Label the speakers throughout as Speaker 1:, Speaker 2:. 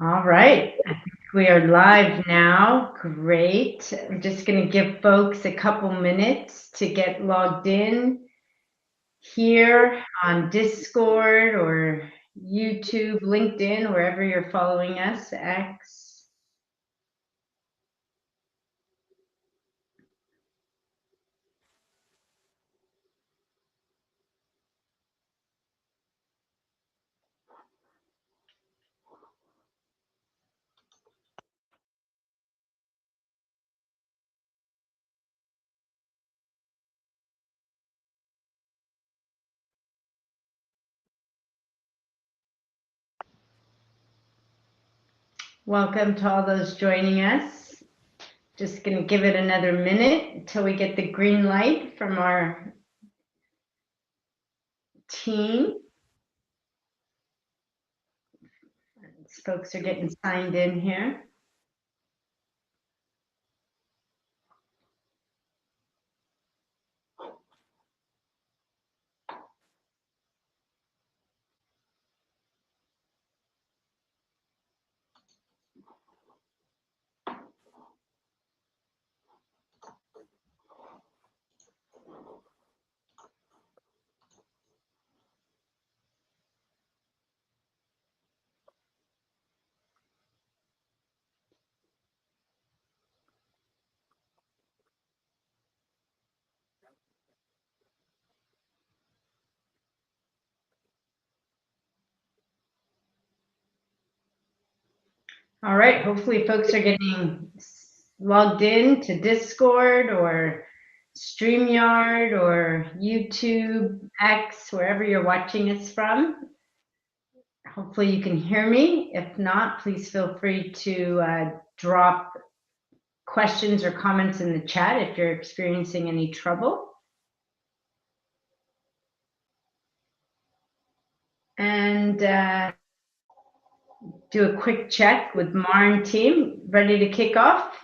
Speaker 1: All right, I think we are live now. Great. I'm just going to give folks a couple minutes to get logged in here on Discord or YouTube, LinkedIn, wherever you're following us, X. Welcome to all those joining us. Just going to give it another minute until we get the green light from our team. These folks are getting signed in here. All right, hopefully folks are getting logged in to Discord or StreamYard or YouTube, X, wherever you're watching us from. Hopefully you can hear me. If not, please feel free to drop questions or comments in the chat if you're experiencing any trouble. And do a quick check with Mar and team. Ready to kick off?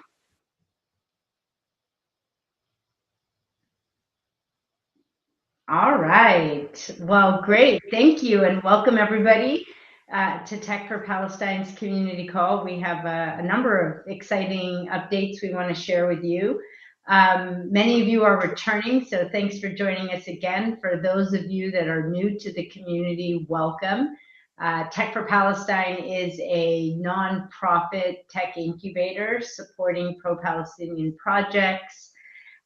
Speaker 1: All right. Well, great. Thank you. And welcome everybody to Tech for Palestine's community call. We have a number of exciting updates we want to share with you. Many of you are returning, so thanks for joining us again. For those of you that are new to the community, welcome. Tech for Palestine is a nonprofit tech incubator supporting pro-Palestinian projects.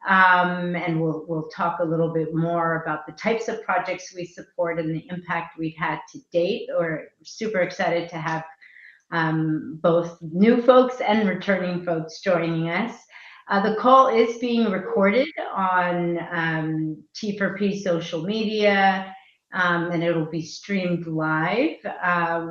Speaker 1: And we'll talk a little bit more about the types of projects we support and the impact we've had to date. We're super excited to have both new folks and returning folks joining us. The call is being recorded on T4P social media, and it'll be streamed live.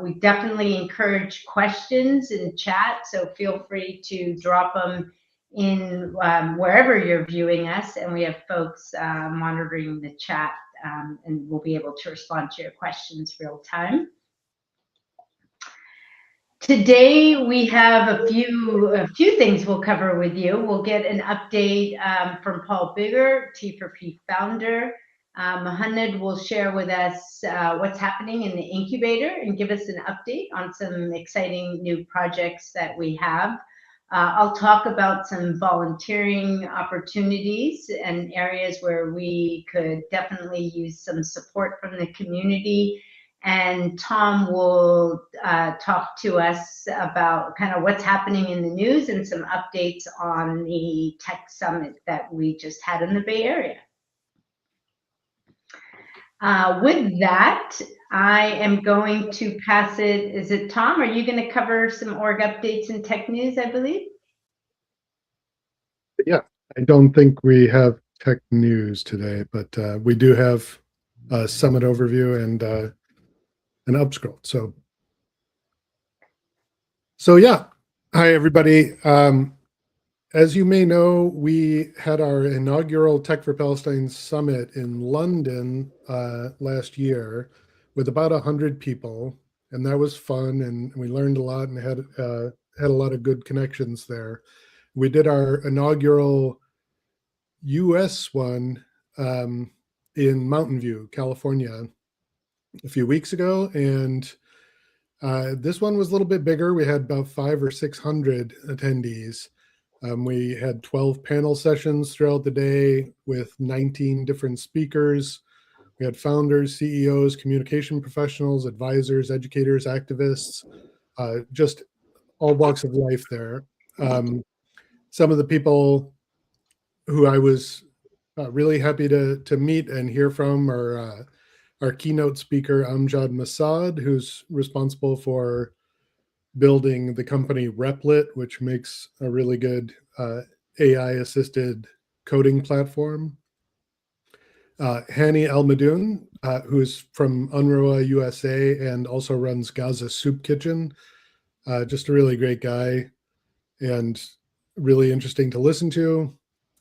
Speaker 1: We definitely encourage questions in chat, so feel free to drop them in wherever you're viewing us, and we have folks monitoring the chat, and we'll be able to respond to your questions real time. Today we have a few things we'll cover with you. We'll get an update from Paul Bigger, T4P founder. Mohammed will share with us what's happening in the incubator and give us an update on some exciting new projects that we have. I'll talk about some volunteering opportunities and areas where we could definitely use some support from the community. And Tom will talk to us about kind of what's happening in the news and some updates on the tech summit that we just had in the Bay Area. With that, I am going to pass it. Is it Tom? Are you going to cover some org updates and tech news, I believe?
Speaker 2: Yeah, I don't think we have tech news today, but we do have a summit overview and an upscroll. So yeah, hi everybody. As you may know, we had our inaugural Tech for Palestine summit in London last year with about 100 people, and that was fun, and we learned a lot and had a lot of good connections there. We did our inaugural US one in Mountain View, California, a few weeks ago, and This one was a little bit bigger. We had about 500 or 600 attendees. We had 12 panel sessions throughout the day with 19 different speakers. We had founders, CEOs, communication professionals, advisors, educators, activists, just all walks of life there. Some of the people who I was really happy to meet and hear from are our keynote speaker, Amjad Masad, who's responsible for building the company Replit, which makes a really good AI-assisted coding platform. Hani Al-Madoun, who's from UNRWA USA and also runs Gaza Soup Kitchen. Just a really great guy and really interesting to listen to.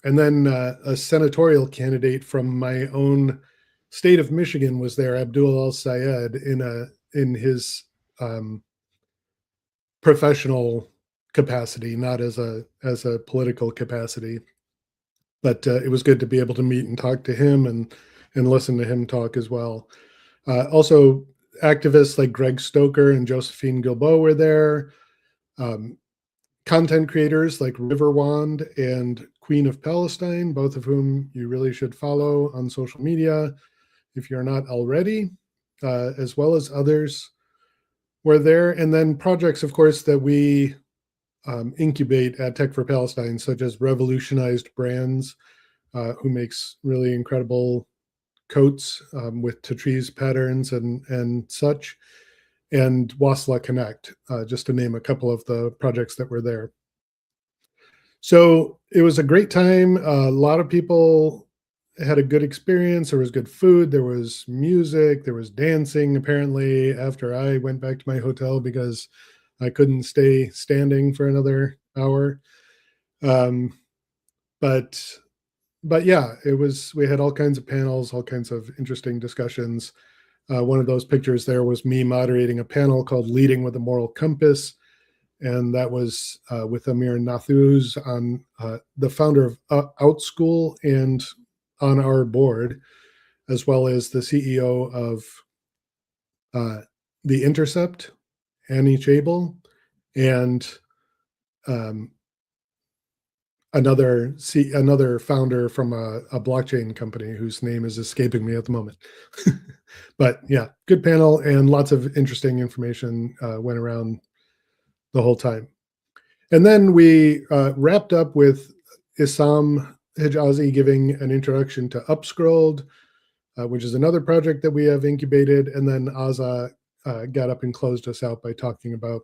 Speaker 2: And then a senatorial candidate from my own state of Michigan was there, Abdul Al-Sayed, in his professional capacity, not as a political capacity. But it was good to be able to meet and talk to him and listen to him talk as well. Also, activists like Greg Stoker and Josephine Gilbo were there. Content creators like Riverwand and Queen of Palestine, both of whom you really should follow on social media if you're not already, as well as others were there. And then projects, of course, that we incubate at Tech for Palestine, such as Revolutionized Brands, who makes really incredible coats with Tatriz patterns and such, and Wasla Connect, just to name a couple of the projects that were there. So it was a great time. A lot of people had a good experience. There was good food. There was music. There was dancing, apparently, after I went back to my hotel because I couldn't stay standing for another hour. But yeah, we had all kinds of panels, all kinds of interesting discussions. One of those pictures there was me moderating a panel called Leading with a Moral Compass. And that was with Amir Nathuz, on the founder of OutSchool and on our board, as well as the CEO of The Intercept, Annie Chable, and another founder from a blockchain company whose name is escaping me at the moment. But yeah, good panel and lots of interesting information went around the whole time. And then we wrapped up with Issam Hijazi giving an introduction to Upscrolled, which is another project that we have incubated. And then Aza got up and closed us out by talking about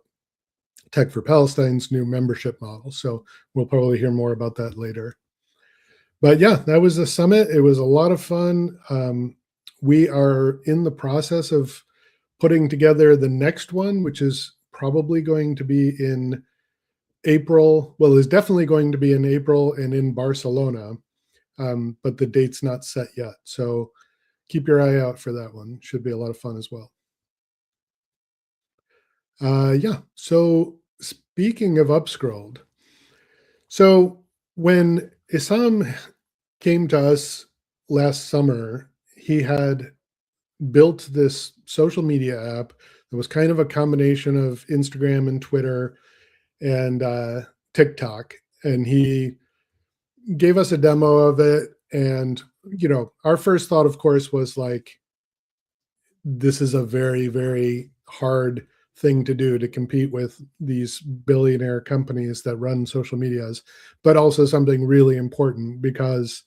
Speaker 2: Tech for Palestine's new membership model. So we'll probably hear more about that later. But yeah, that was the summit. It was a lot of fun. We are in the process of putting together the next one, which is probably going to be in April. Well, it's definitely going to be in April and in Barcelona, but the date's not set yet. So keep your eye out for that one. Should be a lot of fun as well. Yeah, so speaking of Upscrolled, so when Issam came to us last summer, he had built this social media app that was kind of a combination of Instagram and Twitter and TikTok. And he gave us a demo of it. And, our first thought, of course, was like, this is a very, very hard thing to do, to compete with these billionaire companies that run social medias, but also something really important because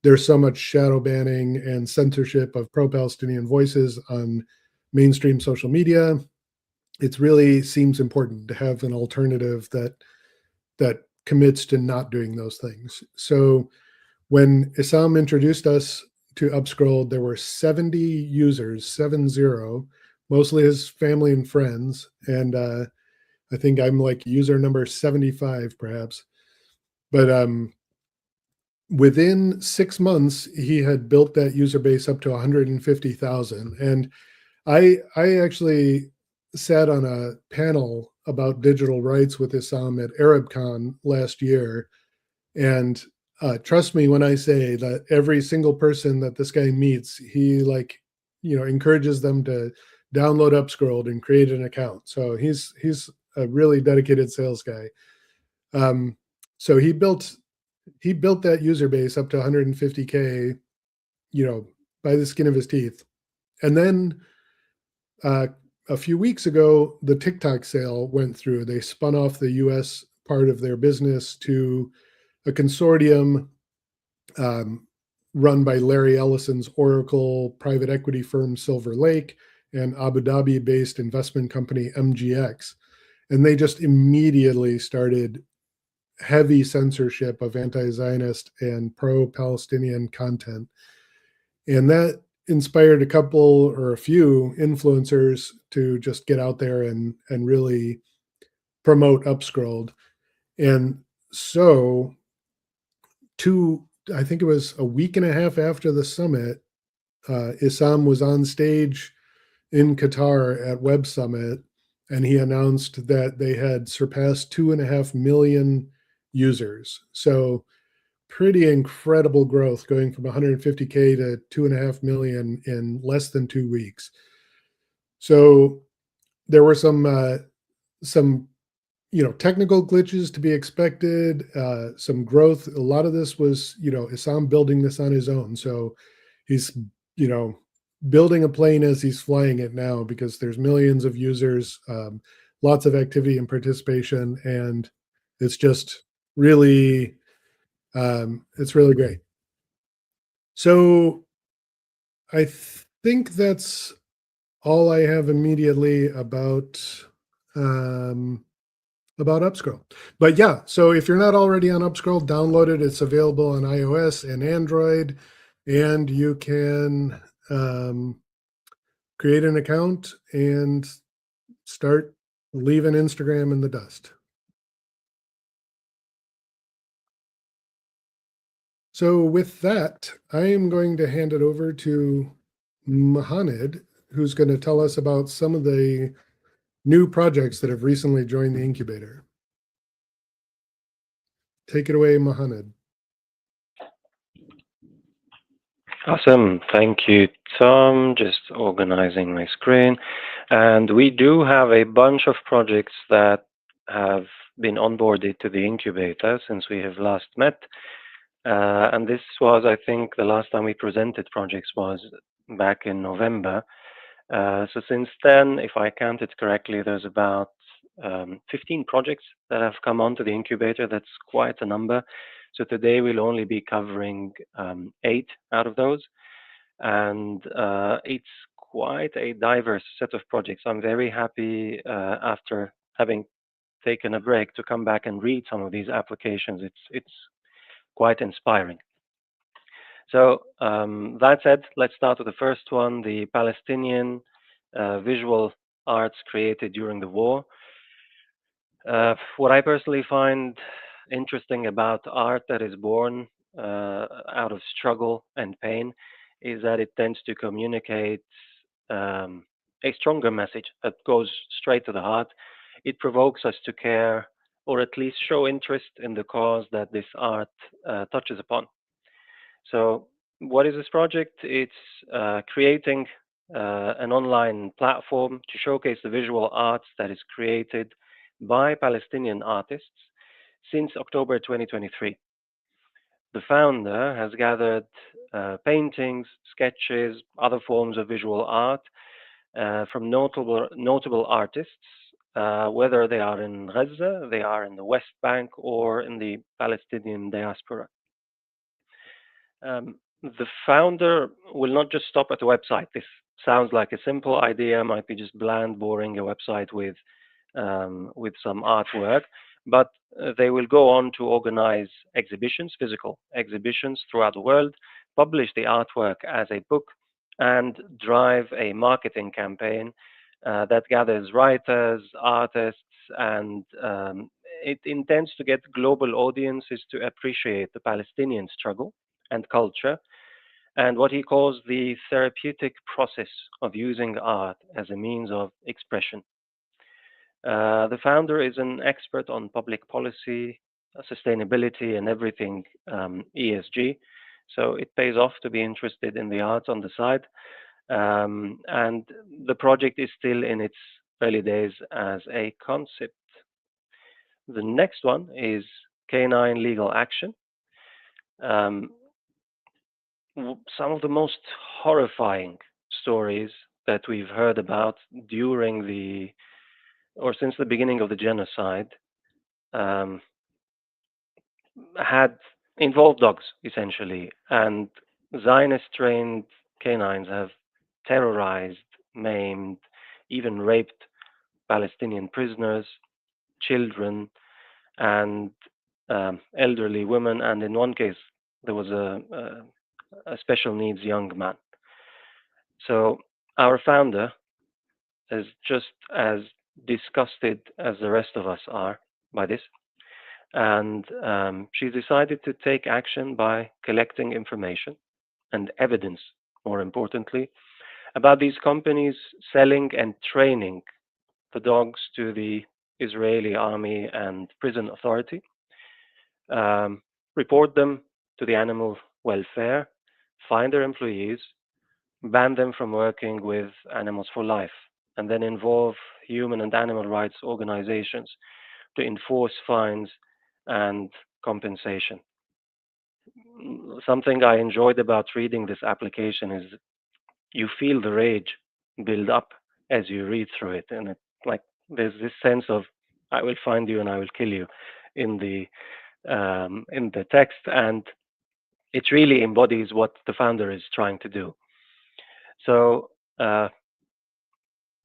Speaker 2: there's so much shadow banning and censorship of pro-Palestinian voices on mainstream social media. It really seems important to have an alternative that commits to not doing those things. So when Issam introduced us to Upscroll, there were 70 users, 70, mostly his family and friends. And I think I'm like user number 75, perhaps. But within 6 months, he had built that user base up to 150,000. And I actually sat on a panel about digital rights with Issam at ArabCon last year. And trust me when I say that every single person that this guy meets, he encourages them to download Upscrolled and create an account. So he's a really dedicated sales guy. So he built that user base up to 150K, by the skin of his teeth. And then a few weeks ago, the TikTok sale went through. They spun off the US part of their business to a consortium run by Larry Ellison's Oracle private equity firm Silver Lake and Abu Dhabi based investment company MGX. And they just immediately started heavy censorship of anti-Zionist and pro-Palestinian content. And that inspired a couple or a few influencers to just get out there and really promote Upscrolled. And so I think it was a week and a half after the summit, Issam was on stage in Qatar at Web Summit, and he announced that they had surpassed 2.5 million users. So pretty incredible growth, going from 150K to 2.5 million in less than 2 weeks. So there were some technical glitches to be expected, some growth. A lot of this was, Issam building this on his own. So he's, building a plane as he's flying it now, because there's millions of users, lots of activity and participation, and it's just really, it's really great. So I think that's all I have immediately about Upscroll. But yeah, so if you're not already on Upscroll, download it. It's available on iOS and Android, and you can create an account and start leaving Instagram in the dust. So with that, I am going to hand it over to Mohamed, who's going to tell us about some of the new projects that have recently joined the incubator. Take it away, Mohamed.
Speaker 3: Awesome. Thank you, Tom. Just organizing my screen. And we do have a bunch of projects that have been onboarded to the incubator since we have last met. And this was, I think, the last time we presented projects was back in November. So since then, if I counted correctly, there's about 15 projects that have come onto the incubator. That's quite a number. So today we'll only be covering 8 out of those. And it's quite a diverse set of projects. I'm very happy after having taken a break to come back and read some of these applications. It's quite inspiring. So that said, let's start with the first one, the Palestinian visual arts created during the war. What I personally find interesting about art that is born out of struggle and pain is that it tends to communicate a stronger message that goes straight to the heart. It provokes us to care, or at least show interest in the cause that this art touches upon. So what is this project? It's creating an online platform to showcase the visual arts that is created by Palestinian artists since October 2023. The founder has gathered paintings, sketches, other forms of visual art from notable artists, whether they are in Gaza, they are in the West Bank, or in the Palestinian diaspora. The founder will not just stop at a website. This sounds like a simple idea, might be just bland, boring, a website with some artwork, but they will go on to organize exhibitions, physical exhibitions throughout the world, publish the artwork as a book, and drive a marketing campaign that gathers writers, artists, and it intends to get global audiences to appreciate the Palestinian struggle and culture, and what he calls the therapeutic process of using art as a means of expression. The founder is an expert on public policy, sustainability, and everything ESG. So it pays off to be interested in the arts on the side. And the project is still in its early days as a concept. The next one is canine legal action. Um, some of the most horrifying stories that we've heard about during the or since the beginning of the genocide um, had involved dogs essentially, and Zionist trained canines have terrorized, maimed, even raped Palestinian prisoners, children, and elderly women, and in one case there was a special needs young man. So our founder is just as disgusted as the rest of us are by this, and she decided to take action by collecting information and evidence, more importantly, about these companies selling and training the dogs to the Israeli army and prison authority, um, report them to the animal welfare, find their employees, ban them from working with animals for life, and then involve human and animal rights organizations to enforce fines and compensation. Something I enjoyed about reading this application is you feel the rage build up as you read through it, and it like there's this sense of I will find you and I will kill you in the text, and it really embodies what the founder is trying to do. So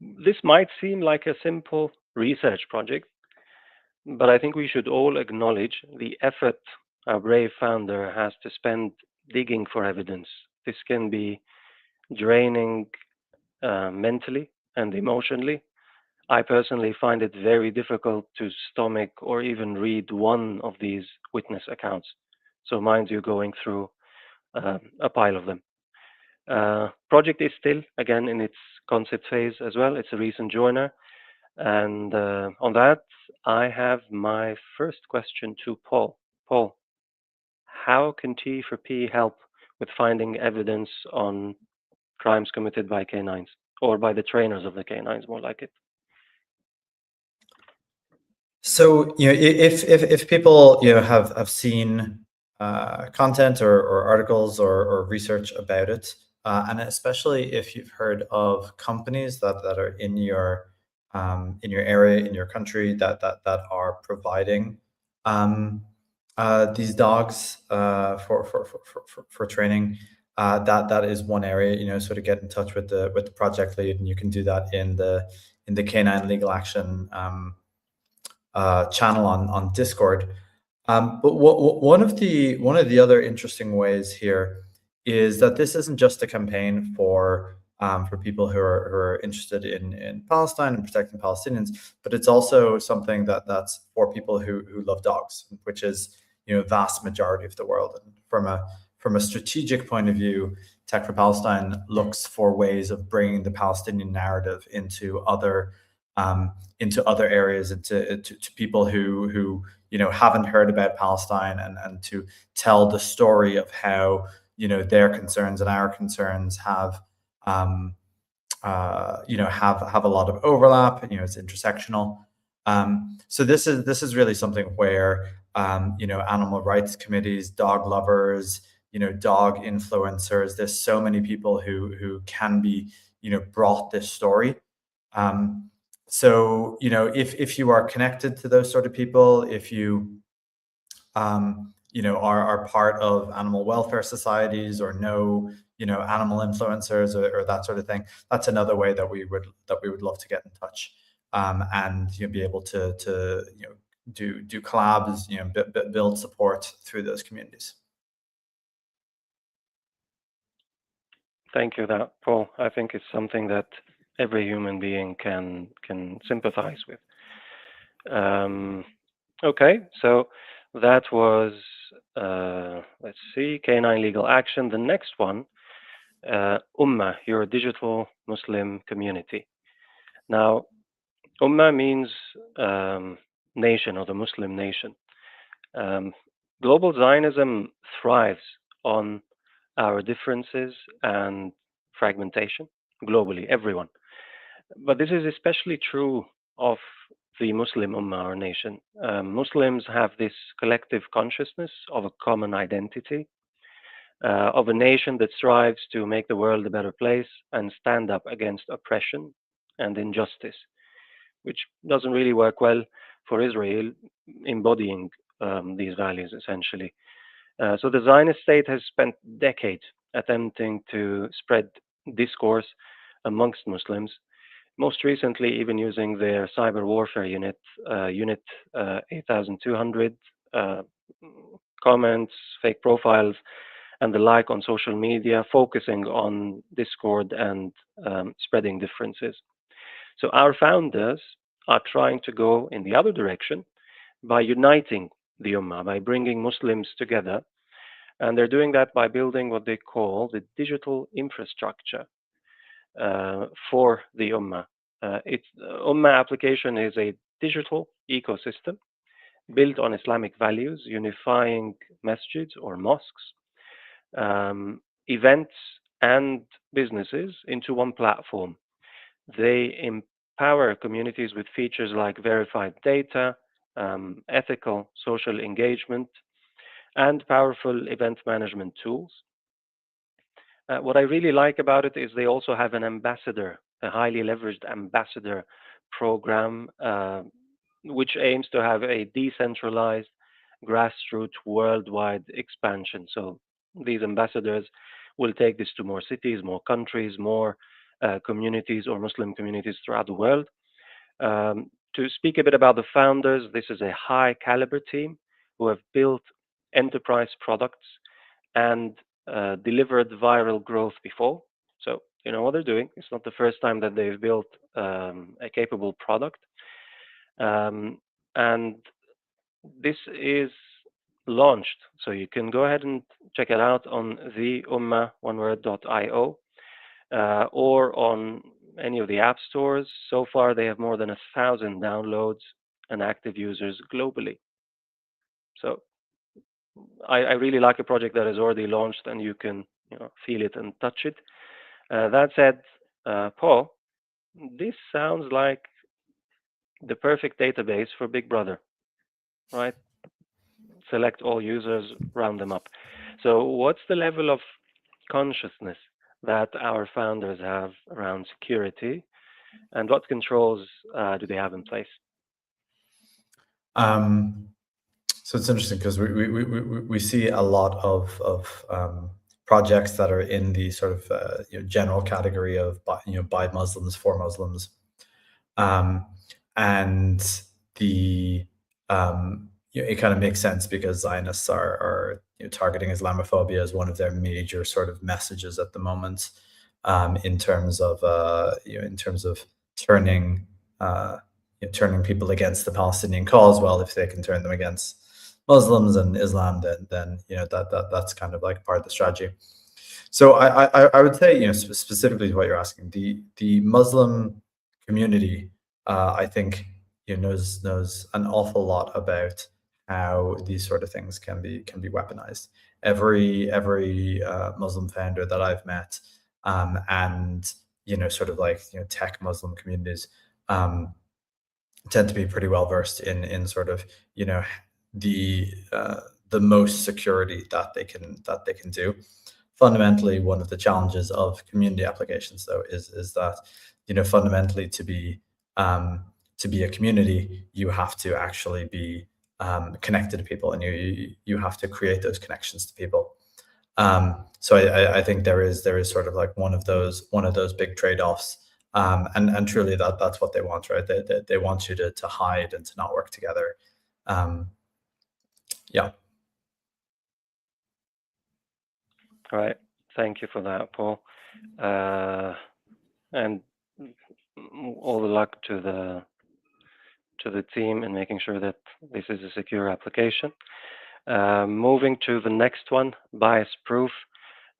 Speaker 3: this might seem like a simple research project, but I think we should all acknowledge the effort our brave founder has to spend digging for evidence. This can be draining mentally and emotionally. I personally find it very difficult to stomach or even read one of these witness accounts. So, mind you, going through a pile of them. Project is still, again, in its concept phase as well. It's a recent joiner. And on that, I have my first question to Paul. Paul, how can T4P help with finding evidence on crimes committed by canines or by the trainers of the canines, more like it?
Speaker 4: So, if people have seen content or articles or research about it, and especially if you've heard of companies that are in your area, in your country, that are providing these dogs for training, that is one area. Sort of get in touch with the project lead, and you can do that in the Canine Legal Action channel on Discord. But one of the other interesting ways here is that this isn't just a campaign for people who are interested in Palestine and protecting Palestinians, but it's also something that's for people who love dogs, which is vast majority of the world. And from a strategic point of view, Tech for Palestine looks for ways of bringing the Palestinian narrative into other areas, to people who haven't heard about Palestine, and to tell the story of how their concerns and our concerns have have a lot of overlap. It's intersectional. So this is really something where animal rights committees, dog lovers, dog influencers. There's so many people who can be brought this story. So if you are connected to those sort of people, if you are part of animal welfare societies, or know animal influencers, or that sort of thing, that's another way that we would love to get in touch, and be able to do collabs, build support through those communities.
Speaker 3: Thank you, that Paul. I think it's something that every human being can sympathize with. Okay, so that was let's see, Canine Legal Action. The next one, Ummah, your digital Muslim community. Now, Ummah means nation, or the Muslim nation. Global Zionism thrives on our differences and fragmentation globally, everyone. But this is especially true of the Muslim Ummah or nation. Muslims have this collective consciousness of a common identity, of a nation that strives to make the world a better place and stand up against oppression and injustice, which doesn't really work well for Israel embodying these values essentially. So the Zionist state has spent decades attempting to spread discourse amongst Muslims, most recently even using their cyber warfare unit, Unit 8200, comments, fake profiles, and the like on social media, focusing on discord and spreading differences. So our founders are trying to go in the other direction by uniting the Ummah, by bringing Muslims together. And they're doing that by building what they call the digital infrastructure for the Ummah. Ummah application is a digital ecosystem built on Islamic values, unifying masjids or mosques, events, and businesses into one platform. They empower communities with features like verified data, ethical social engagement, and powerful event management tools. What I really like about it is they also have an ambassador, a highly leveraged ambassador program, which aims to have a decentralized, grassroots, worldwide expansion. So these ambassadors will take this to more cities, more countries, more communities or Muslim communities throughout the world. To speak a bit about the founders, this is a high caliber team who have built enterprise products and delivered viral growth before. So you know what they're doing. It's not the first time that they've built a capable product. And this is launched. So you can go ahead and check it out on theummah.io or on any of the app stores. So far, they have more than 1,000 downloads and active users globally. So I really like a project that is already launched and you can feel it and touch it. That said, Paul, this sounds like the perfect database for Big Brother, right? Select all users, round them up. So what's the level of consciousness that our founders have around security, and what controls do they have in place?
Speaker 4: So it's interesting because we see a lot of projects that are in the sort of general category of by Muslims for Muslims, and the it kind of makes sense because Zionists are targeting Islamophobia as one of their major sort of messages at the moment, in terms of turning turning people against the Palestinian cause. Well, if they can turn them against Muslims and Islam, then that's kind of like part of the strategy. So I would say specifically to what you're asking, the Muslim community I think knows an awful lot about how these sort of things can be weaponized. Every Muslim founder that I've met, and sort of like tech Muslim communities tend to be pretty well versed in sort of the most security that they can do. Fundamentally, one of the challenges of community applications, though, is that fundamentally to be a community, you have to actually be connected to people, and you have to create those connections to people. So I think there is sort of like one of those big trade-offs, and truly that's what they want, right? They want you to hide and to not work together. Yeah.
Speaker 3: All right. Thank you for that, Paul. And all the luck to the team in making sure that this is a secure application. Moving to the next one, bias proof.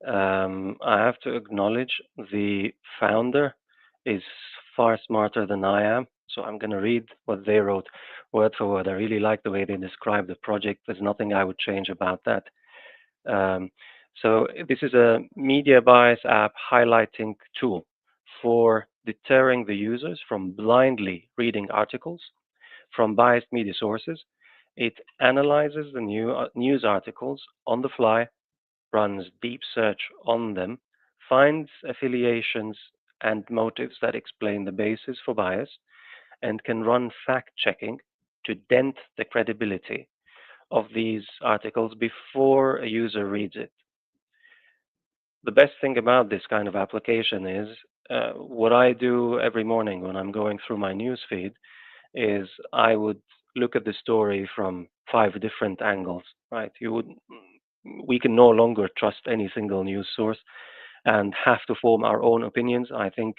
Speaker 3: I have to acknowledge the founder is far smarter than I am. So I'm going to read what they wrote word for word. I really like the way they describe the project. There's nothing I would change about that. So this is a media bias app highlighting tool for deterring the users from blindly reading articles from biased media sources. It analyzes the news articles on the fly, runs deep search on them, finds affiliations and motives that explain the basis for bias, and can run fact checking to dent the credibility of these articles before a user reads it. The best thing about this kind of application is what I do every morning when I'm going through my news feed is I would look at the story from 5 different angles, right? We can no longer trust any single news source and have to form our own opinions. I think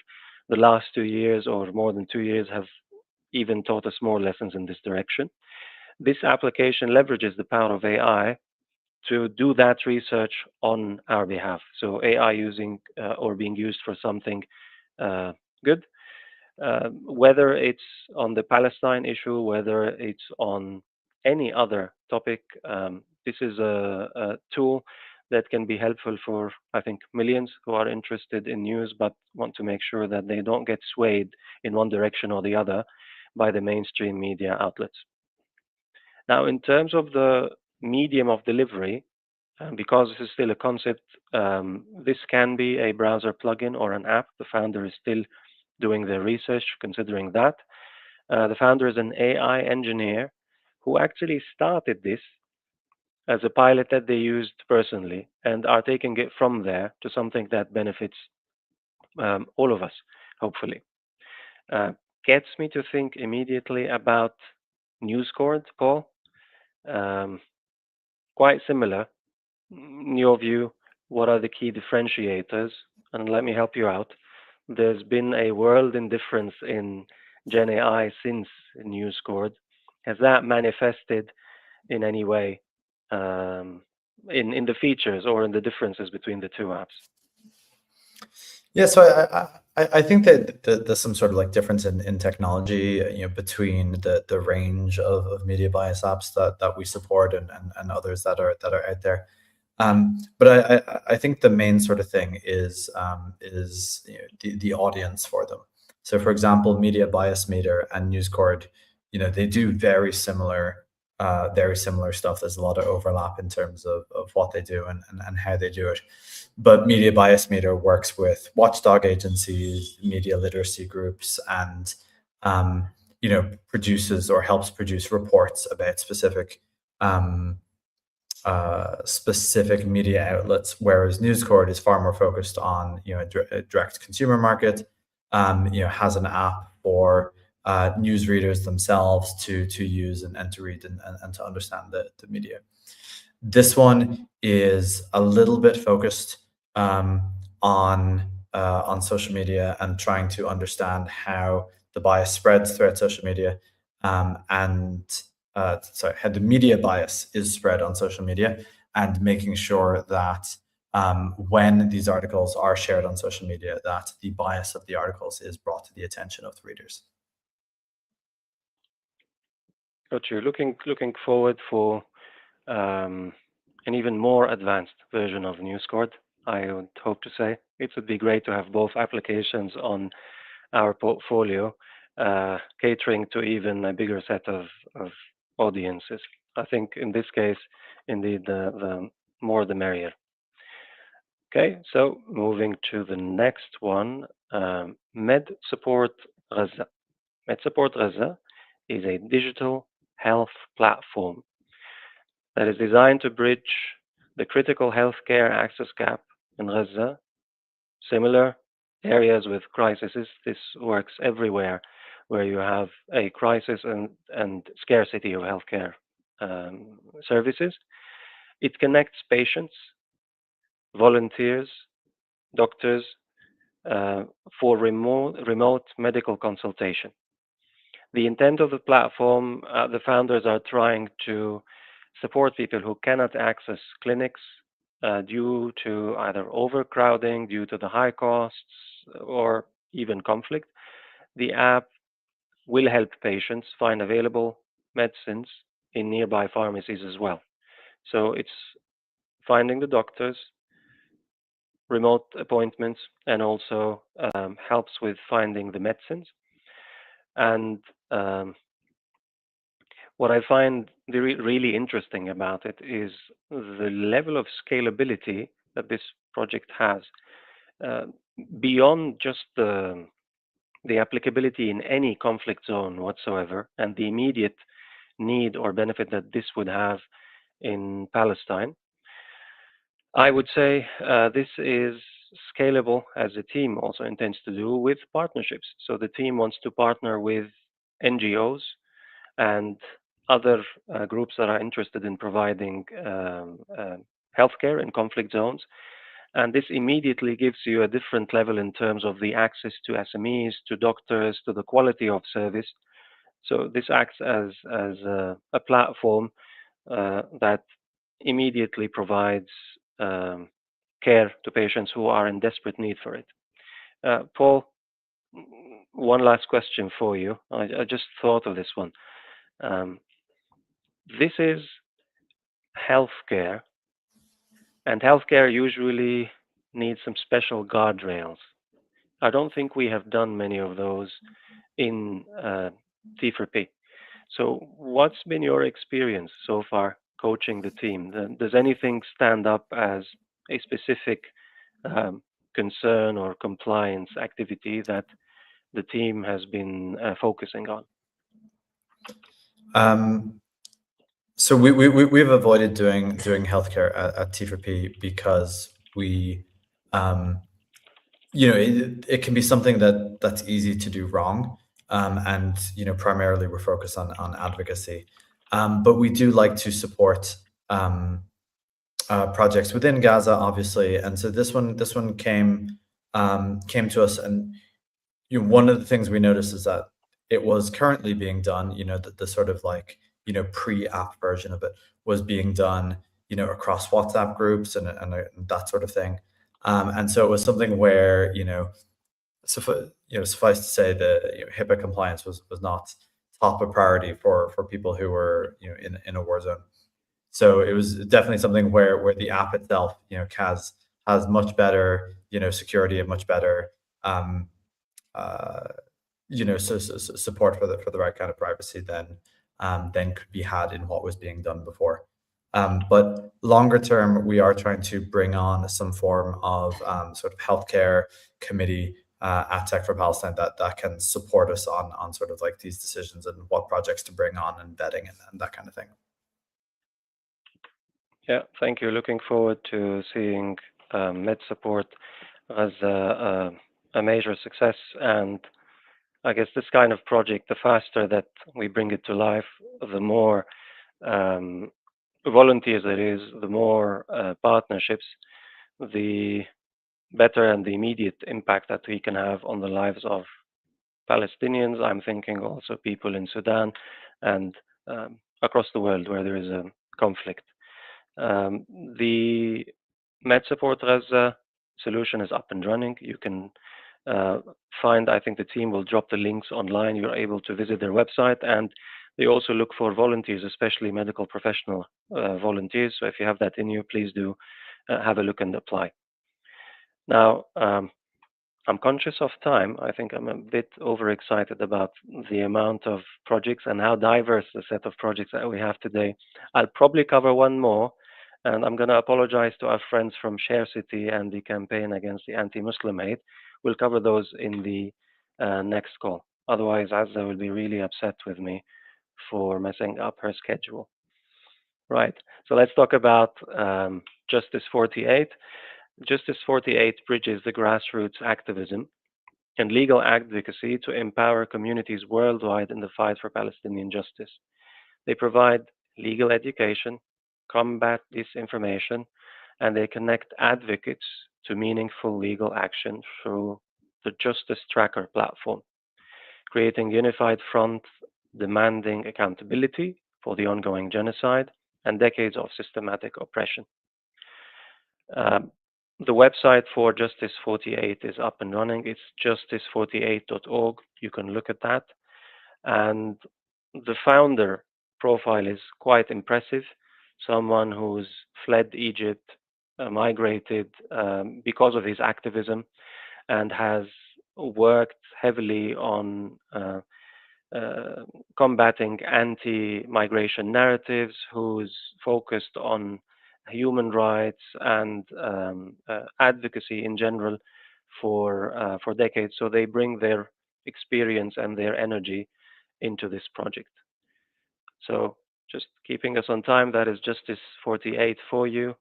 Speaker 3: the last 2 years or more than 2 years have even taught us more lessons in this direction. This application leverages the power of AI to do that research on our behalf. So AI using or being used for something good, whether it's on the Palestine issue, whether it's on any other topic. This is a tool that can be helpful for, I think, millions who are interested in news but want to make sure that they don't get swayed in one direction or the other by the mainstream media outlets. Now, in terms of the medium of delivery, because this is still a concept, this can be a browser plugin or an app. The founder is still doing their research, considering that. The founder is an AI engineer who actually started this as a pilot that they used personally and are taking it from there to something that benefits all of us, hopefully. Uh, Gets me to think immediately about NewsCord, Paul. Um, Quite similar. In your view, what are the key differentiators? And let me help you out. There's been a world in difference in Gen AI since NewsCord. Has that manifested in any way in the features or in the differences between the two apps?
Speaker 4: Yeah, so I think that there's some sort of like difference in technology, between the range of media bias apps that we support and others that are out there. But I think the main sort of thing is the audience for them. So, for example, Media Bias Meter and NewsCord, they do very similar stuff. There's a lot of overlap in terms of what they do and how they do it. But Media Bias Meter works with watchdog agencies, media literacy groups, and produces or helps produce reports about specific media outlets, whereas NewsCord is far more focused on a direct consumer market. Has an app for news readers themselves to use and to read and to understand the media. This one is a little bit focused on social media and trying to understand how the bias spreads throughout social media, and how the media bias is spread on social media, and making sure that when these articles are shared on social media, that the bias of the articles is brought to the attention of the readers.
Speaker 3: Got you. Looking forward for an even more advanced version of NewsCord. I would hope to say it would be great to have both applications on our portfolio, catering to even a bigger set of audiences. I think in this case, indeed, the more the merrier. Okay, so moving to the next one, MedSupport Gaza. MedSupport Gaza is a digital health platform that is designed to bridge the critical healthcare access gap in Gaza. Similar areas with crises, this works everywhere where you have a crisis and scarcity of healthcare services. It connects patients, volunteers, doctors for remote medical consultation. The intent of the platform, the founders are trying to support people who cannot access clinics due to either overcrowding, due to the high costs, or even conflict. The app will help patients find available medicines in nearby pharmacies as well. So it's finding the doctors, remote appointments, and also helps with finding the medicines. And what I find really interesting about it is the level of scalability that this project has. Uh, Beyond just the applicability in any conflict zone whatsoever, and the immediate need or benefit that this would have in Palestine, I would say this is scalable, as the team also intends to do, with partnerships. So the team wants to partner with NGOs and other groups that are interested in providing healthcare in conflict zones. And this immediately gives you a different level in terms of the access to SMEs, to doctors, to the quality of service. So this acts as a platform that immediately provides care to patients who are in desperate need for it. Paul, one last question for you. I just thought of this one. This is healthcare, and healthcare usually needs some special guardrails. I don't think we have done many of those in T4P. So what's been your experience so far coaching the team? Does anything stand up as a specific concern or compliance activity that the team has been focusing on?
Speaker 4: So we've avoided doing healthcare at T4P because we, it can be something that's easy to do wrong, and primarily we're focused on advocacy, but we do like to support projects within Gaza, obviously, and so this one came to us, and one of the things we noticed is that it was currently being done, the sort of like, pre-app version of it was being done, across WhatsApp groups and that sort of thing. And so it was something where, suffice to say the HIPAA compliance was not top of priority for people who were, in a war zone. So it was definitely something where the app itself, has much better, security and much better, support for the right kind of privacy than could be had in what was being done before. But longer term, we are trying to bring on some form of sort of healthcare committee at Tech for Palestine that can support us on sort of like these decisions and what projects to bring on and vetting and that kind of thing.
Speaker 3: Yeah, thank you. Looking forward to seeing Med Support as a major success. And I guess this kind of project, the faster that we bring it to life, the more volunteers it is, the more partnerships, the better and the immediate impact that we can have on the lives of Palestinians. I'm thinking also people in Sudan and across the world where there is a conflict. The Med Support Gaza solution is up and running. You can find, I think the team will drop the links online. You're able to visit their website, and they also look for volunteers, especially medical professional volunteers. So if you have that in you, please do have a look and apply. Now, I'm conscious of time. I think I'm a bit overexcited about the amount of projects and how diverse the set of projects that we have today. I'll probably cover one more, and I'm going to apologize to our friends from Share City and the campaign against the anti-Muslim hate. We'll cover those in the next call. Otherwise, Azza will be really upset with me for messing up her schedule. Right, so let's talk about Justice 48. Justice 48 bridges the grassroots activism and legal advocacy to empower communities worldwide in the fight for Palestinian justice. They provide legal education, combat disinformation, and they connect advocates to meaningful legal action through the Justice Tracker platform, creating unified front demanding accountability for the ongoing genocide and decades of systematic oppression. The website for Justice 48 is up and running. It's justice48.org. You can look at that. And the founder profile is quite impressive. Someone who's fled Egypt, migrated because of his activism, and has worked heavily on combating anti-migration narratives, who's focused on human rights and advocacy in general for decades. So they bring their experience and their energy into this project. So just keeping us on time, that is Justice 48 for you.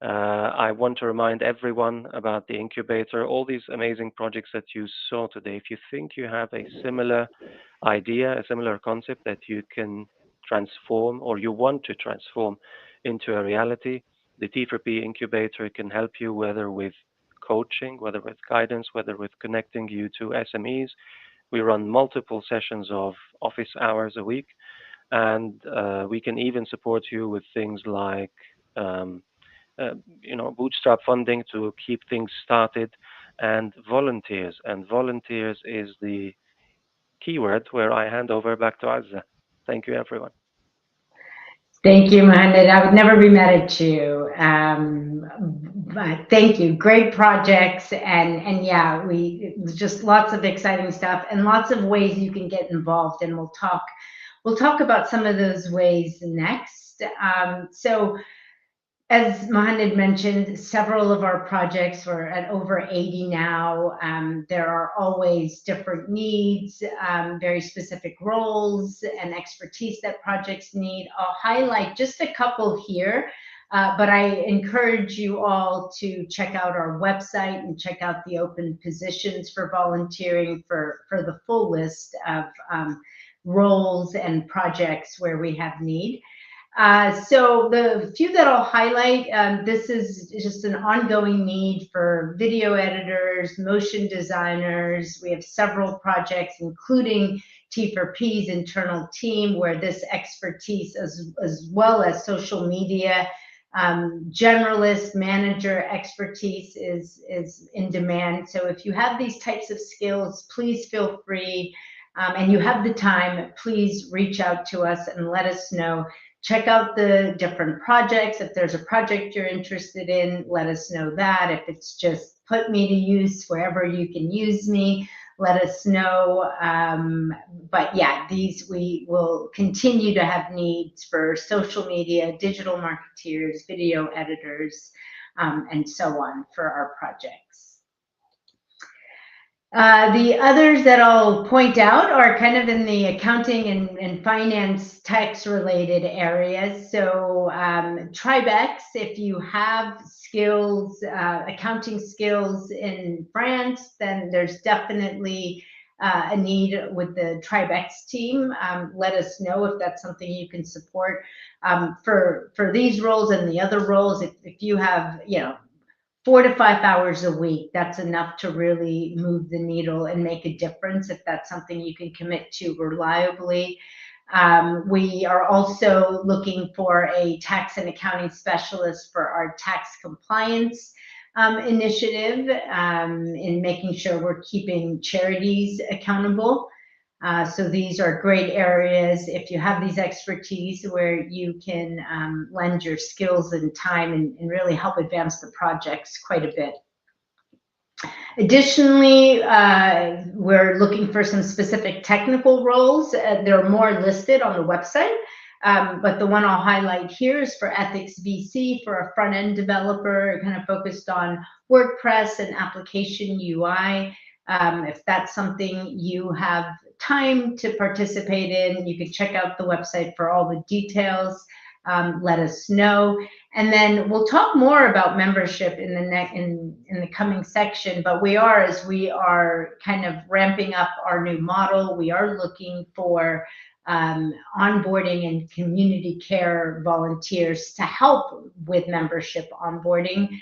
Speaker 3: I want to remind everyone about the incubator, all these amazing projects that you saw today. If you think you have a similar idea, a similar concept that you can transform or you want to transform into a reality, the T4P incubator can help you, whether with coaching, whether with guidance, whether with connecting you to SMEs. We run multiple sessions of office hours a week, and we can even support you with things like bootstrap funding to keep things started, and volunteers. And volunteers is the keyword where I hand over back to Azza. Thank you, everyone.
Speaker 1: Thank you, Mohammed. I would never be mad at you. But thank you. Great projects, and yeah, just lots of exciting stuff and lots of ways you can get involved. And we'll talk about some of those ways next. So, as Mohammed mentioned, several of our projects, we're at over 80 now. There are always different needs, very specific roles and expertise that projects need. I'll highlight just a couple here, but I encourage you all to check out our website and check out the open positions for volunteering for the full list of roles and projects where we have need. So the few that I'll highlight, this is just an ongoing need for video editors, motion designers. We have several projects, including T4P's internal team, where this expertise, as well as social media, generalist manager expertise is in demand. So if you have these types of skills, please feel free, and you have the time, please reach out to us and let us know. Check out the different projects. If there's a project you're interested in, let us know that. If it's just put me to use wherever you can use me, let us know. But yeah, we will continue to have needs for social media, digital marketeers, video editors, and so on for our projects. The others that I'll point out are kind of in the accounting and finance tax related areas. So Tribex, if you have skills, accounting skills in France, then there's definitely a need with the Tribex team. Let us know if that's something you can support. For these roles and the other roles, if you have, 4 to 5 hours a week, that's enough to really move the needle and make a difference if that's something you can commit to reliably. We are also looking for a tax and accounting specialist for our tax compliance initiative, in making sure we're keeping charities accountable. So these are great areas if you have these expertise where you can lend your skills and time and really help advance the projects quite a bit. Additionally, we're looking for some specific technical roles. There are more listed on the website, but the one I'll highlight here is for Ethics VC, for a front-end developer, kind of focused on WordPress and application UI. If that's something you have time to participate in, you can check out the website for all the details. Let us know, and then we'll talk more about membership in the coming section. But as we are kind of ramping up our new model, we are looking for onboarding and community care volunteers to help with membership onboarding.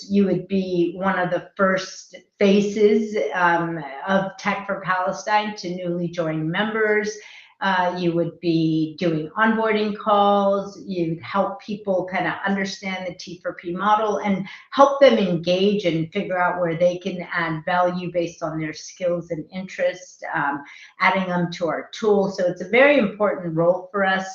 Speaker 1: You would be one of the first faces of Tech for Palestine to newly joined members. You would be doing onboarding calls. You'd help people kind of understand the T4P model and help them engage and figure out where they can add value based on their skills and interests, adding them to our tool. So it's a very important role for us.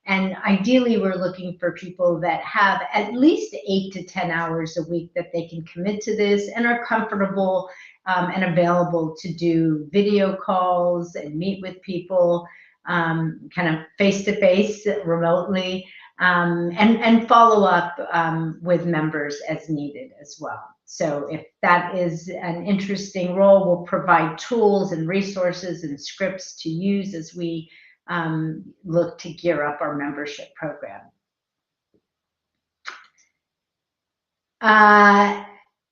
Speaker 1: And ideally, we're looking for people that have at least 8 to 10 hours a week that they can commit to this and are comfortable and available to do video calls and meet with people kind of face-to-face remotely, and follow up with members as needed as well. So if that is an interesting role, we'll provide tools and resources and scripts to use as we look to gear up our membership program.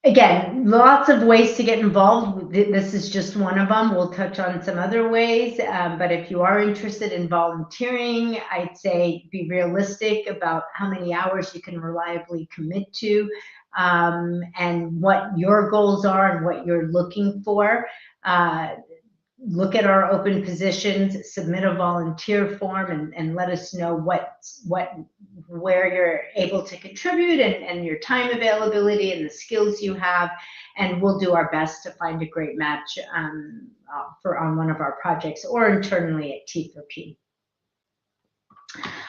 Speaker 1: Again, lots of ways to get involved. This is just one of them. We'll touch on some other ways, but if you are interested in volunteering, I'd say be realistic about how many hours you can reliably commit to, and what your goals are and what you're looking for. Look at our open positions, submit a volunteer form, and let us know where you're able to contribute and your time availability and the skills you have, and we'll do our best to find a great match on one of our projects or internally at T4P.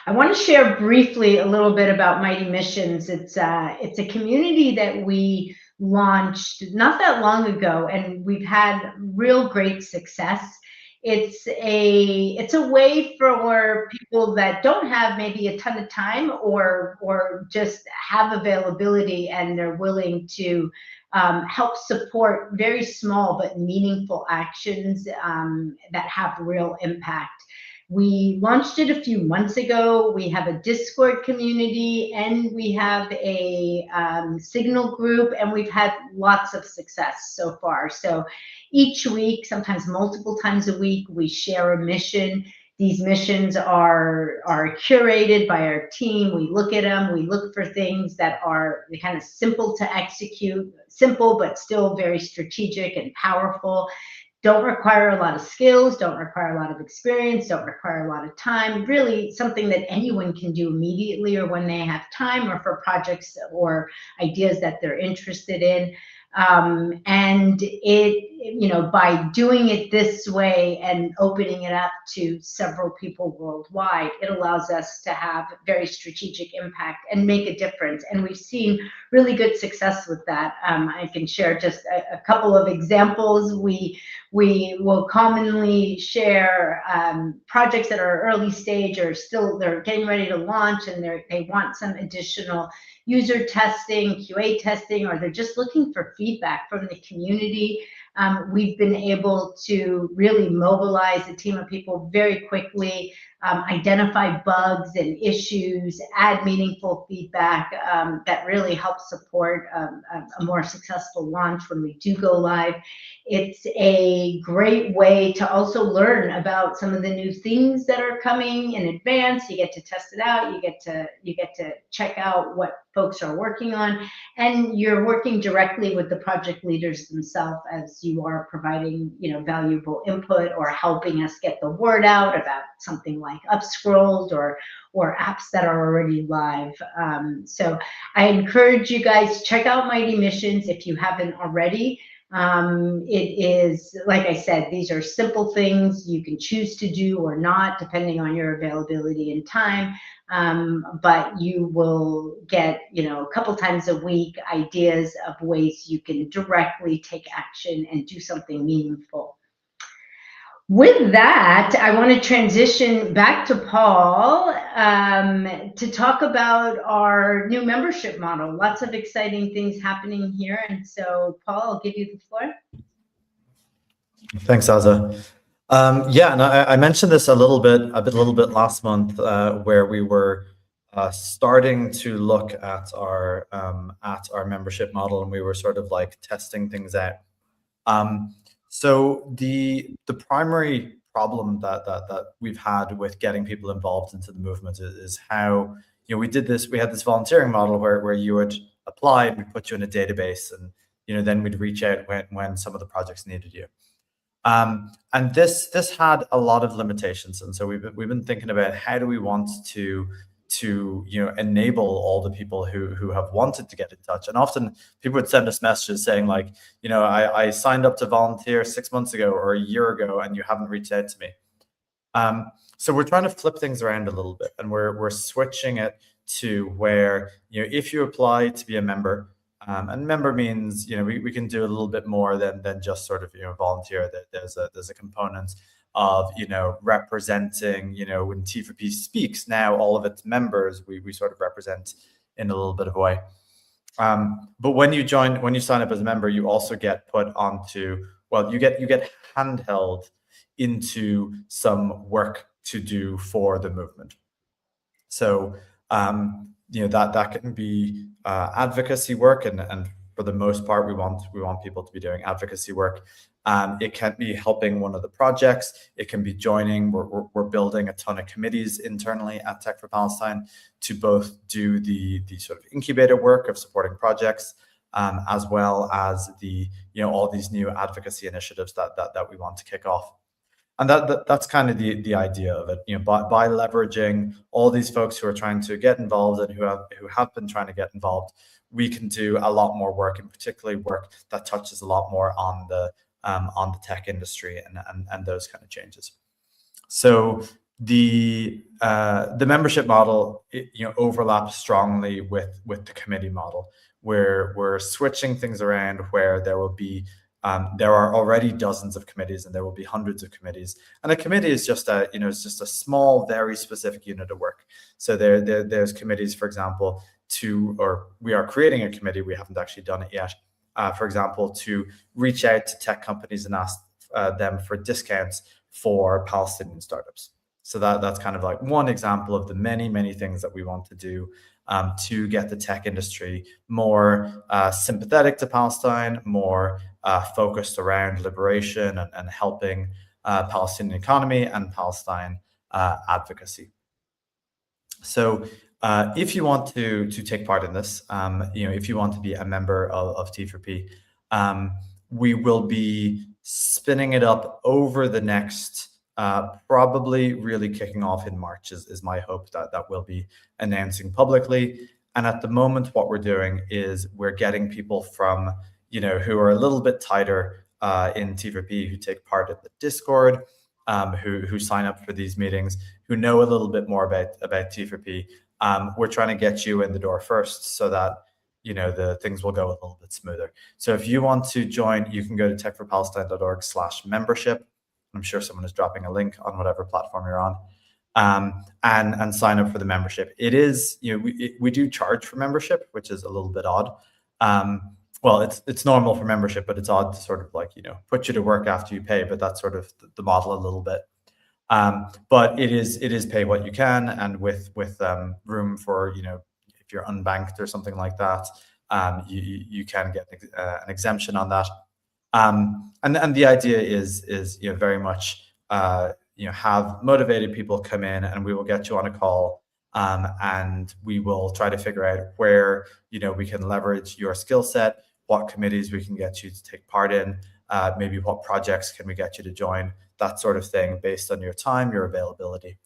Speaker 1: I want to share briefly a little bit about Mighty Missions. It's a community that we launched not that long ago, and we've had real great success. It's a way for people that don't have maybe a ton of time or just have availability, and they're willing to help support very small but meaningful actions that have real impact. We launched it a few months ago. We have a Discord community, and we have a Signal group, and we've had lots of success so far. So each week, sometimes multiple times a week, we share a mission. These missions are curated by our team. We look at them. We look for things that are kind of simple to execute, simple but still very strategic and powerful. Don't require a lot of skills, don't require a lot of experience, don't require a lot of time. Really something that anyone can do immediately or when they have time, or for projects or ideas that they're interested in. And by doing it this way and opening it up to several people worldwide, it allows us to have very strategic impact and make a difference. And we've seen really good success with that. I can share just a couple of examples. We will commonly share projects that are early stage or they're getting ready to launch, and they want some additional user testing, QA testing, or they're just looking for feedback from the community. We've been able to really mobilize a team of people very quickly, identify bugs and issues, add meaningful feedback that really helps support a more successful launch when we do go live. It's a great way to also learn about some of the new things that are coming in advance. You get to test it out. You get to check out what folks are working on, and you're working directly with the project leaders themselves as you are providing, valuable input or helping us get the word out about something like Upscrolled or apps that are already live. So I encourage you guys, check out Mighty Missions if you haven't already. It is, like I said, these are simple things you can choose to do or not, depending on your availability and time. But you will get, a couple times a week, ideas of ways you can directly take action and do something meaningful. With that, I want to transition back to Paul to talk about our new membership model. Lots of exciting things happening here. And so, Paul, I'll give you the floor.
Speaker 4: Thanks, Aza. And I mentioned this a little bit last month, where we were starting to look at our membership model, and we were sort of like testing things out. So the primary problem that we've had with getting people involved into the movement is how, we had this volunteering model where you would apply, and we put you in a database, and then we'd reach out when some of the projects needed you. And this had a lot of limitations, and so we've been thinking about how do we want to enable all the people who have wanted to get in touch. And often people would send us messages saying like, I signed up to volunteer 6 months ago or a year ago, and you haven't reached out to me. So we're trying to flip things around a little bit, and we're switching it to where if you apply to be a member. And member means, we can do a little bit more than just sort of, volunteer. There's a component of, representing, when T4P speaks, now all of its members, we sort of represent in a little bit of a way. But when you sign up as a member, you also get put onto, well, you get handheld into some work to do for the movement. So, that can be advocacy work, and for the most part, we want people to be doing advocacy work. It can be helping one of the projects. It can be joining. We're building a ton of committees internally at Tech for Palestine to both do the sort of incubator work of supporting projects, as well as the all these new advocacy initiatives that we want to kick off. And that's kind of the idea of it. By leveraging all these folks who are trying to get involved and who have been trying to get involved, we can do a lot more work, and particularly work that touches a lot more on the tech industry and those kind of changes. So the membership model overlaps strongly with the committee model, where we're switching things around, where there will be there are already dozens of committees, and there will be hundreds of committees. And a committee is just it's just a small, very specific unit of work. So there's committees, for example, we are creating a committee. We haven't actually done it yet. For example, to reach out to tech companies and ask them for discounts for Palestinian startups. So that's kind of like one example of the many, many things that we want to do to get the tech industry more sympathetic to Palestine, more focused around liberation and helping Palestinian economy and Palestine advocacy. So if you want to take part in this, if you want to be a member of T4P, we will be spinning it up over the next probably really kicking off in March is my hope that we'll be announcing publicly. And at the moment, what we're doing is we're getting people from, who are a little bit tighter in T4P, who take part in the Discord, who sign up for these meetings, who know a little bit more about T4P. We're trying to get you in the door first so that the things will go a little bit smoother. So if you want to join, you can go to techforpalestine.org/membership. I'm sure someone is dropping a link on whatever platform you're on, and sign up for the membership. It is, we do charge for membership, which is a little bit odd. Well, it's normal for membership, but it's odd to sort of like, put you to work after you pay, but that's sort of the model a little bit. But it is pay what you can, and with room for, if you're unbanked or something like that, you can get an exemption on that. And the idea is very much have motivated people come in, and we will get you on a call, and we will try to figure out where we can leverage your skill set, what committees we can get you to take part in, maybe what projects can we get you to join, that sort of thing, based on your time, your availability,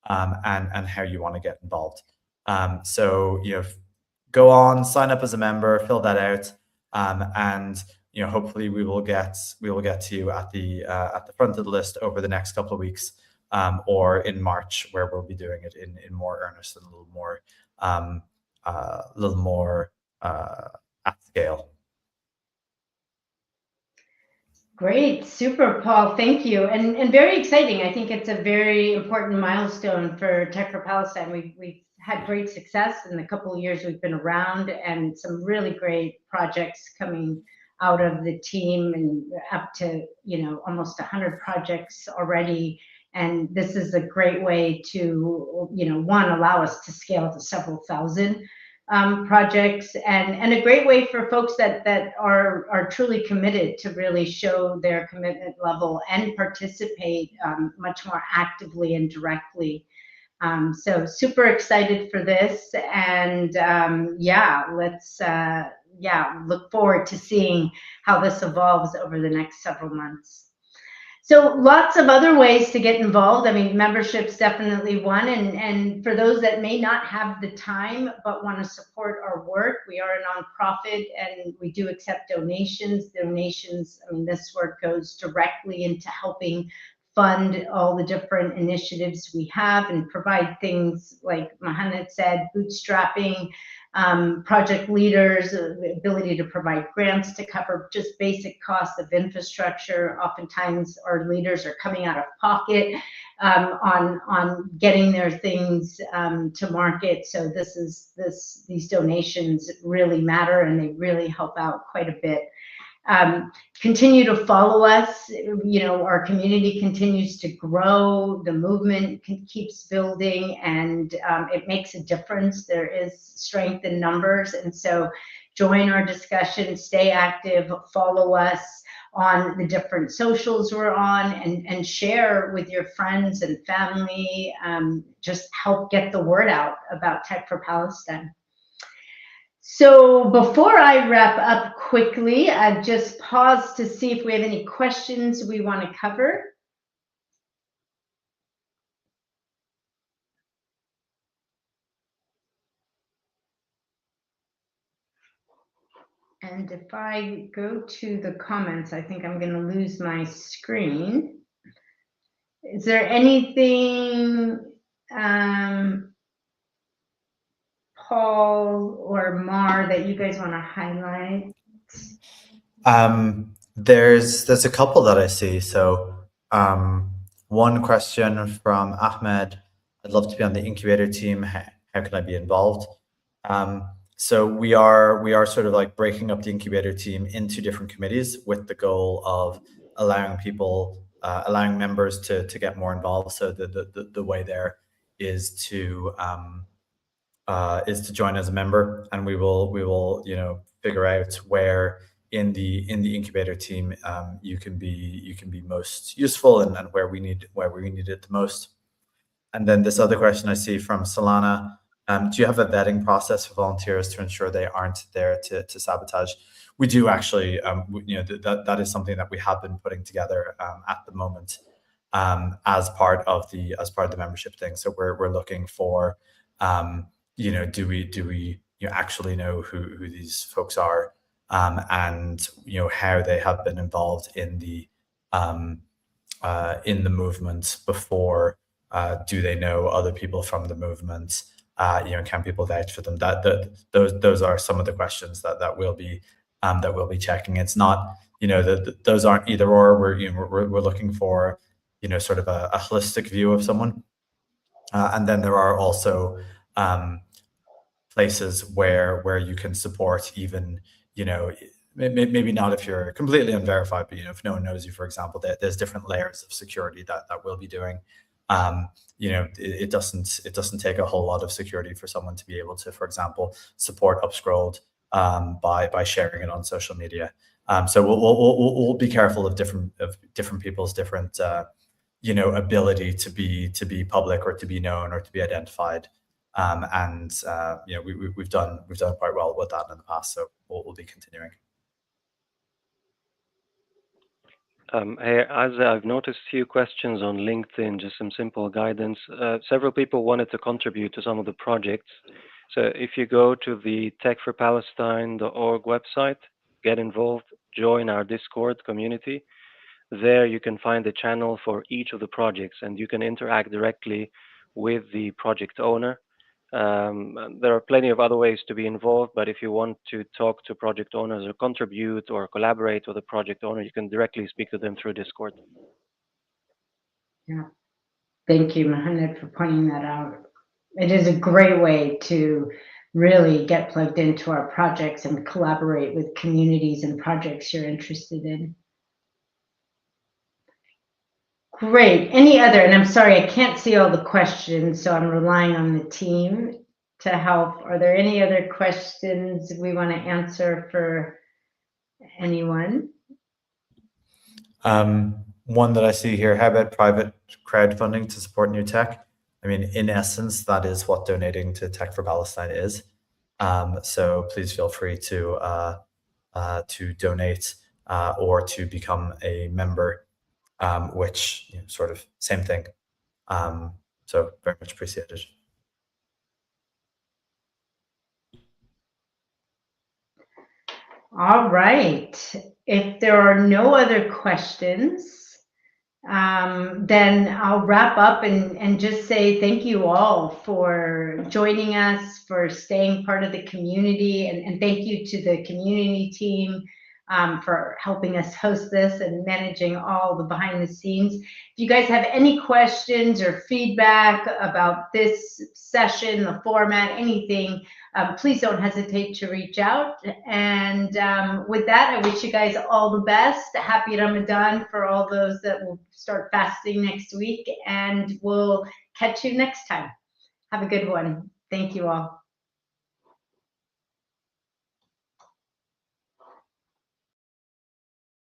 Speaker 4: and how you want to get involved. So go on, sign up as a member, fill that out, and hopefully we will get to you at the front of the list over the next couple of weeks, or in March, where we'll be doing it in more earnest and a little more at scale.
Speaker 1: Great, super, Paul. Thank you, and very exciting. I think it's a very important milestone for Tech for Palestine. We've had great success in the couple of years we've been around, and some really great projects coming out of the team, and up to almost 100 projects already. And this is a great way to one, allow us to scale to several thousand projects, and a great way for folks that are truly committed to really show their commitment level and participate much more actively and directly. So super excited for this, and let's look forward to seeing how this evolves over the next several months. So lots of other ways to get involved. I mean, membership's definitely one. And for those that may not have the time but want to support our work, we are a nonprofit and we do accept donations. Donations, I mean, this work goes directly into helping fund all the different initiatives we have and provide things like Mohammed said, bootstrapping, project leaders, the ability to provide grants to cover just basic costs of infrastructure. Oftentimes our leaders are coming out of pocket on getting their things to market. So these donations really matter and they really help out quite a bit. Continue to follow us. You know, our community continues to grow, the movement keeps building, and it makes a difference. There is strength in numbers, and so join our discussion, stay active, follow us on the different socials we're on, and share with your friends and family. Just help get the word out about Tech for Palestine. So before I wrap up quickly, I've just paused to see if we have any questions we want to cover. And if I go to the comments, I think I'm going to lose my screen. Is there anything, Paul or Mar, that you guys want to highlight?
Speaker 4: There's a couple that I see. So one question from Ahmed: I'd love to be on the incubator team. How can I be involved? So we are sort of like breaking up the incubator team into different committees with the goal of allowing people, allowing members to get more involved. So the way there is to join as a member, and we will figure out where in the incubator team you can be most useful and where we need it the most. And then this other question I see from Solana: do you have a vetting process for volunteers to ensure they aren't there to sabotage? We do actually. That is something that we have been putting together at the moment as part of the membership thing. So we're looking for do we actually know who these folks are, and how they have been involved in the movement before. Do they know other people from the movement? Can people vouch for them? Those are some of the questions that we'll be checking. It's not those aren't either or. We're looking for sort of a holistic view of someone, and then there are also places where you can support, even maybe not if you're completely unverified, but if no one knows you, for example. There's different layers of security that we'll be doing. It doesn't take a whole lot of security for someone to be able to, for example, support Upscrolled by sharing it on social media. So we'll be careful of different people's different ability to be public or to be known or to be identified. We've done quite well with that in the past, so we'll be continuing.
Speaker 3: Hey, as I've noticed a few questions on LinkedIn, just some simple guidance. Several people wanted to contribute to some of the projects. So if you go to the techforpalestine.org website, get involved, join our Discord community. There you can find a channel for each of the projects, and you can interact directly with the project owner. There are plenty of other ways to be involved, but if you want to talk to project owners or contribute or collaborate with a project owner, you can directly speak to them through Discord.
Speaker 1: Yeah, thank you, Mohammed, for pointing that out. It is a great way to really get plugged into our projects and collaborate with communities and projects you're interested in. Great. Any other, and I'm sorry, I can't see all the questions, so I'm relying on the team to help. Are there any other questions we want to answer for anyone?
Speaker 4: One that I see here: how about private crowdfunding to support new tech? I mean, in essence, that is what donating to Tech for Palestine is. So please feel free to donate or to become a member. which sort of same thing. So very much appreciated.
Speaker 1: All right. If there are no other questions, then I'll wrap up and just say thank you all for joining us, for staying part of the community, and thank you to the community team for helping us host this and managing all the behind the scenes. If you guys have any questions or feedback about this session, the format, anything, please don't hesitate to reach out. And with that, I wish you guys all the best. Happy Ramadan for all those that will start fasting next week. And we'll catch you next time. Have a good one. Thank you all.